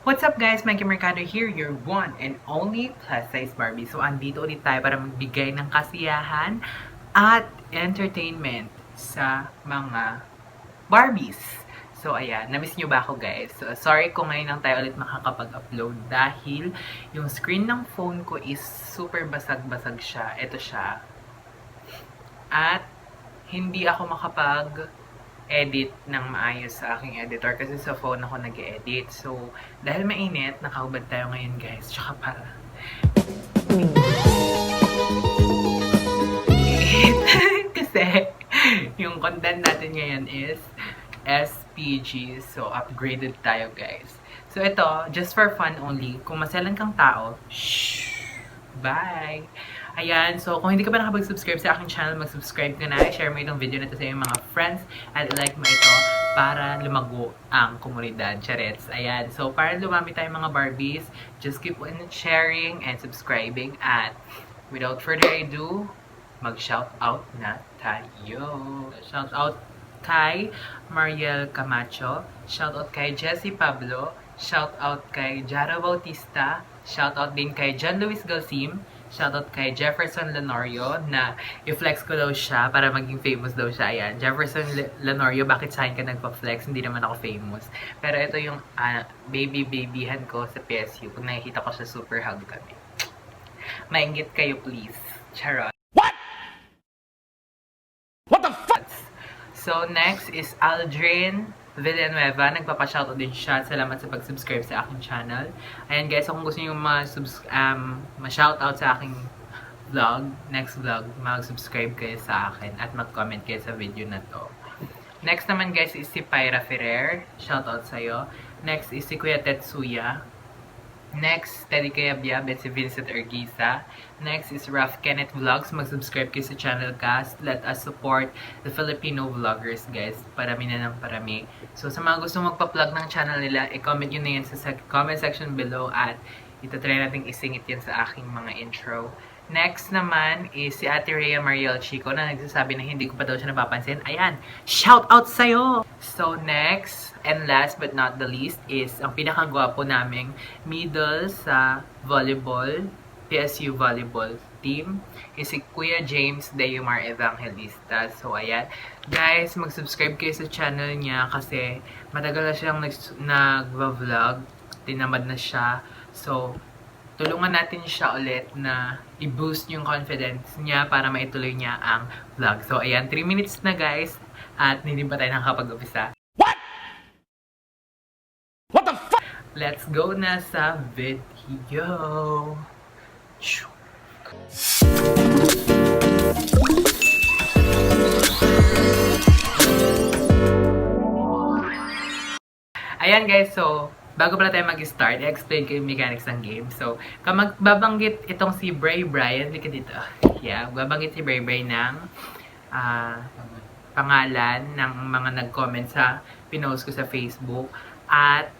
What's up guys? Mikey Mercado here, your one and only plus size Barbie. So andito ulit tayo para magbigay ng kasiyahan at entertainment sa mga Barbies. So ayan, na-miss nyo ba ako guys? So, sorry kung ngayon lang tayo ulit makakapag-upload dahil yung screen ng phone ko is super basag-basag siya. Ito siya. At hindi ako makapag-edit ng maayos sa aking editor kasi sa phone ako nag-edit. So, dahil mainit, nakahubad tayo ngayon guys. Tsaka para kasi yung content natin ngayon is SPG. So, upgraded tayo guys. So, ito, just for fun only. Kung maselan kang tao, shh, bye! Ayan, so kung hindi ka pa nakapag-subscribe sa aking channel, mag-subscribe ka na, share mo itong video na ito sa iyong mga friends, at like mo ito para lumago ang komunidad. Charets. Ayan, so para lumami tayong mga Barbies, just keep on sharing and subscribing, at without further ado, mag-shoutout na tayo. Shoutout kay Mariel Camacho, shoutout kay Jessie Pablo, shoutout kay Jara Bautista, shoutout din kay John Luis Galsim, shoutout kay Jefferson Lenorio na i-flex ko daw siya para maging famous daw siya. Ayan, Jefferson Lenorio, bakit sa akin ka nagpa-flex? Hindi naman ako famous. Pero ito yung babyhan ko sa PSU. Pag nakikita ko siya, super hug kami. Maingit kayo please. Charot. What the fuck? So, next is Aldrin Villanueva. Nagpapa-shoutout din siya. Salamat sa pag-subscribe sa aking channel. Ayan guys, so kung gusto niyo ma-shoutout sa aking vlog, next vlog, mag-subscribe kayo sa akin at mag-comment kayo sa video na to. Next naman guys is si Pyra Ferrer. Shoutout sa'yo. Next is si Kuya Tetsuya. Next, Teddy Kayabyab at si Vincent Ergisa. Next is Raf Kenneth Vlogs. Mag-subscribe kayo sa channel cast. Let us support the Filipino vloggers, guys. Parami na ng parami. So, sa mga gusto magpa-plug ng channel nila, i-comment nyo na yan sa comment section below at itatry natin isingit yan sa aking mga intro. Next naman is si Ate Rhea Mariel Chico na nagsasabi na hindi ko pa daw siya napapansin. Ayan, shout out sa'yo! So next and last but not the least is ang pinakagwapo naming middle sa volleyball, PSU volleyball team is si Kuya James Deumar Evangelista. So ayan, guys, mag-subscribe kayo sa channel niya kasi matagal na siyang nag-vlog, tinamad na siya. So, tulungan natin siya ulit na i-boost yung confidence niya para maituloy niya ang vlog. So, ayan, 3 minutes na guys at hindi pa tayo nakakapag-upisa. What? What the fuck? Let's go na sa video. Ayan guys, so bago pala tayo mag-start, i-explain ko yung mechanics ng game. So, kapag babanggit itong si Bray Brian, hindi ka dito. Yeah, babanggit si Bray Brian ng pangalan ng mga nag-comment sa pinost ko sa Facebook. At,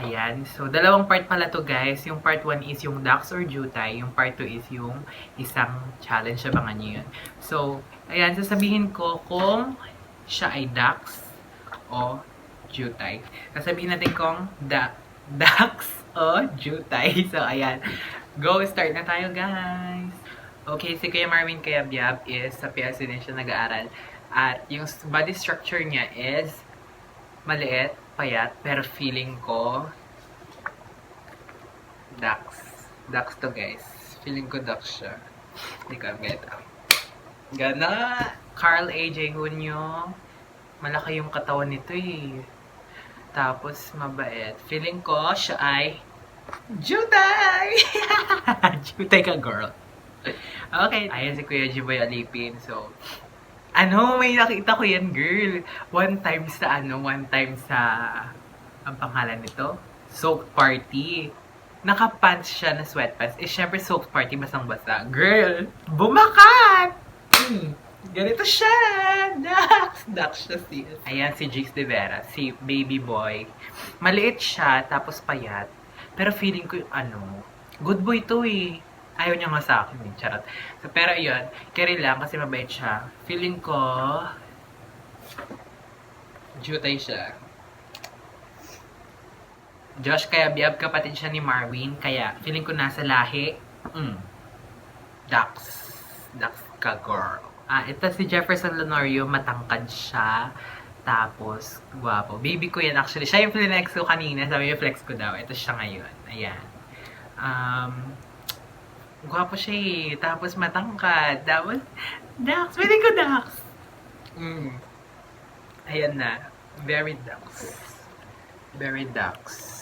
ayan. So, dalawang part pala to guys. Yung part 1 is yung Dax or Jutay. Yung part 2 is yung isang challenge. Abangan nyo yun. So, ayan. Sasabihin ko kung siya ay Dax o Jutay. Sasabihin natin kung Dax o Jutay. So, ayan. Go! Start na tayo, guys! Okay, si Kuya Marvin Kayabyab is sa PSU din siya nag-aaral. At yung body structure niya is maliit, payat, pero feeling ko Dax. Dax to, guys. Feeling ko Dax siya. Hindi ko geta. Gana! Carl A.J. Junio. Malaki yung katawan nito eh. Tapos, mabait. Feeling ko, siya ay Jutay! Jutay ka, girl. Okay. Ayan si Kuya Jiboy Alipin. So, may nakita ko yan, girl. One time sa, ang pangalan nito? Soak Party. Naka-pants siya na sweatpants. Eh, syempre, Soak Party, basang-basa. Girl, bumakat! Ganito siya! Dax siya siya. Ayan si Jigs de Vera, si baby boy. Maliit siya, tapos payat. Pero feeling ko yung good boy to eh. Ayaw niya nga sa akin eh, charot. So, pero yun, carry lang kasi mabait siya. Feeling ko, Jutay siya. Josh Kayabab, kapatid siya ni Marwin. Kaya, feeling ko nasa lahi. Dax. Dax ka, girl. Ito si Jefferson Lenorio. Matangkad siya. Tapos, guwapo. Baby ko yan actually. Siya yung flex ko kanina. Sabi yung flex ko daw. Ito siya ngayon. Ayan. Guwapo siya eh. Tapos matangkad. Tapos, Dax. Feeling ko Dax. Ayan na. Very Dax. Very Dax.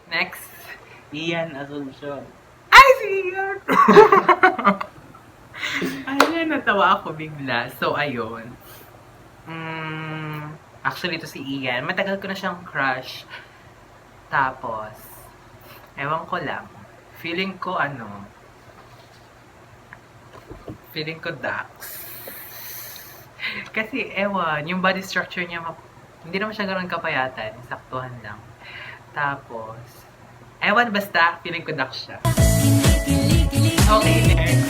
Next. Ian Asuncion. Ay, si Ian! Ayan, natawa ako bigla. So, ayun. Actually, ito si Ian. Matagal ko na siyang crush. Tapos, ewan ko lang. Feeling ko, feeling ko Dax. Kasi, ewan, yung body structure niya, hindi naman siya gano'n kapayatan. Saktuhan lang. Tapos, ewan, basta, feeling ko Dax siya. Okay, next.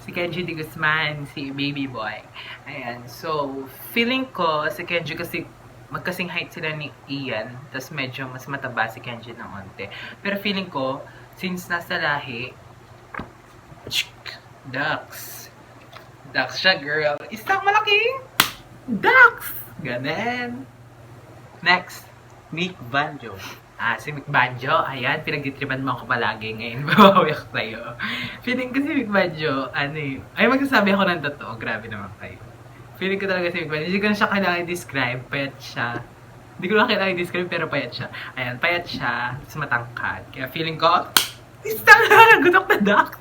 Si Kenji D. Guzman, si Baby Boy. Ayan, so, feeling ko, si Kenji kasi magkasing height sila ni Ian, tapos medyo mas mataba si Kenji ng onte. Pero feeling ko, since nasa lahi, Dax. Dax siya, girl. Isang malaking Dax! Ganon. Next. Mick Banjo. Si Mick Banjo. Ayan, pinagditriban mo ako palagi ngayon. Babawi ako sa'yo. Feeling ko si Mick Banjo, ay magsasabi ako ng totoo. Grabe naman kayo. Feeling ko talaga si Mick Banjo. Hindi ko na siya kailangan i-describe. Payat siya. Hindi ko na kailangan i-describe, pero payat siya. Ayan, payat siya. Tapos matangkad. Kaya feeling ko, gutok na Dax.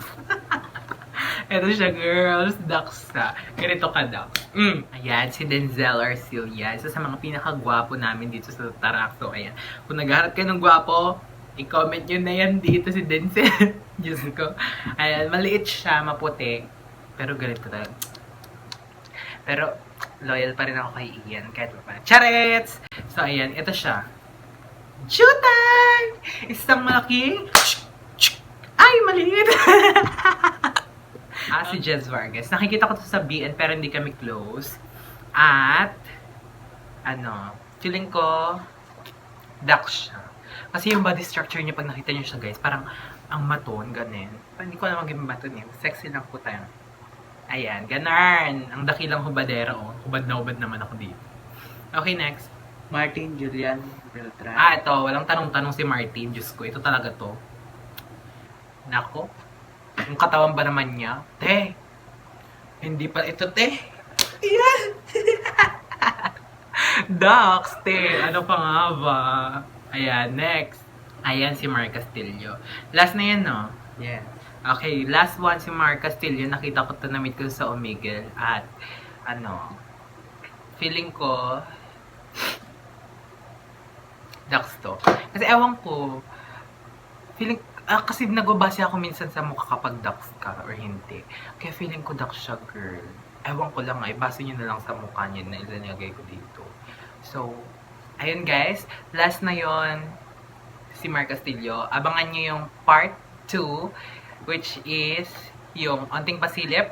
Eto siya, girls. Dax sa. Ganito ka, Dax. Ayan, si Denzel Arcilla. Isa sa mga pinakagwapo namin dito sa Tarak. So, ayan. Kung naghahanap kayo ng gwapo, i-comment nyo na yan dito si Denzel. Diyos ko. Ayan, maliit siya, maputi. Pero ganito talaga. Pero, loyal pa rin ako kay Ian. Kahit pa. Charets! So, ayan. Ito siya. Jutay! Isang malaking... Ay, maliit! Si Jez Vargas. Nakikita ko to sa BN pero hindi kami close. At, feeling ko, Dax siya. Kasi yung body structure niya, pag nakita niyo siya, guys, parang ang maton, ganun. Hindi ko alam maging maton yun. Sexy lang po tayo. Ayan, ganun. Ang dakilang hubadera, oh. Hubad na hubad naman ako dito. Okay, next. Martin Julian Beltran. Ito. Walang tanong-tanong si Martin. Diyos ko, ito talaga to. Nako. Yung katawan ba naman niya? Te! Hindi pa ito, te! Ayan! Dax, te! Ano pa nga ba? Ayan, next. Ayan, si Mark Castillo. Last na yan, no? Yeah. Okay, last one si Mark Castillo. Nakita ko ito, na-meet ko sa Omegle. At, feeling ko, Dax to. Kasi ewan ko, feeling kasi nagbabase ako minsan sa mukha kapag Dax ka or hindi. Kaya feeling ko Dax siya, girl. Ewan ko lang base nyo na lang sa mukha niya na ilalagay ko dito. So, ayun guys. Last na yon si Mark Castillo. Abangan nyo yung part 2, which is yung Onting Pasilip.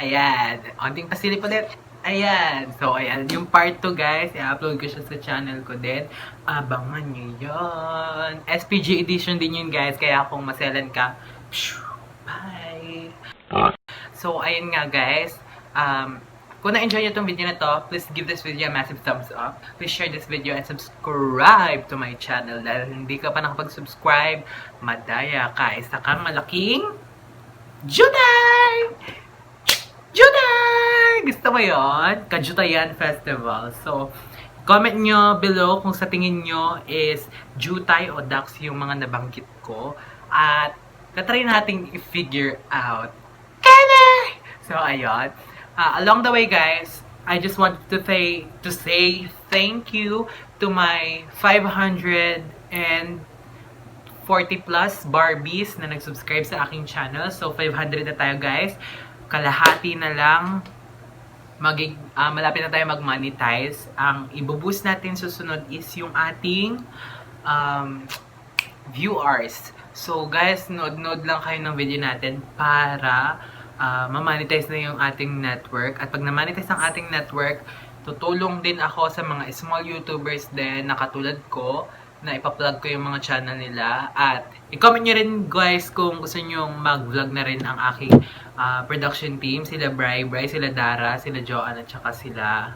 Ayan. Onting Pasilip ulit. Ayan. So, ayan. Yung part 2, guys, i-upload ko siya sa channel ko din. Abangan nyo yun. SPG edition din yun, guys. Kaya kung maselan ka, bye! So, ayun nga, guys. Kung na-enjoy nyo itong video na to, please give this video a massive thumbs up. Please share this video and subscribe to my channel. Dahil hindi ka pa nakapag-subscribe, madaya ka. Isa kang malaking Juday! Juday! Gusto mo yun? Kajutayan Festival. So, comment nyo below kung sa tingin nyo is Jutay o Dax yung mga nabanggit ko. At, katry nating i-figure out. Kaya! So, ayun. Along the way, guys, I just want to say thank you to my 540 plus Barbies na nag-subscribe sa aking channel. So, 500 na tayo, guys. Kalahati na lang. Malapit na tayo mag-monetize. Ang i-boost natin susunod is yung ating viewers. So, guys, nood lang kayo ng video natin para mamonetize na yung ating network. At pag na-monetize ang ating network, tutulong din ako sa mga small YouTubers din na katulad ko na ipa-plug ko yung mga channel nila. At i-comment nyo rin guys kung gusto nyo mag-vlog na rin ang aking production team. Sila Bri, sila Dara, sila Joanne at saka sila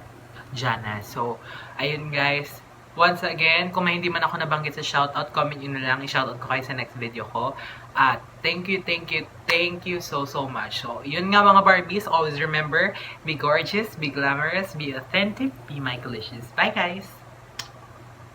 Jana. So, ayun guys. Once again, kung may hindi man ako nabanggit sa shoutout, comment nyo na lang. I-shoutout ko kayo sa next video ko. At thank you so much. So, yun nga mga Barbies. Always remember, be gorgeous, be glamorous, be authentic, be Michaelicious. Bye guys!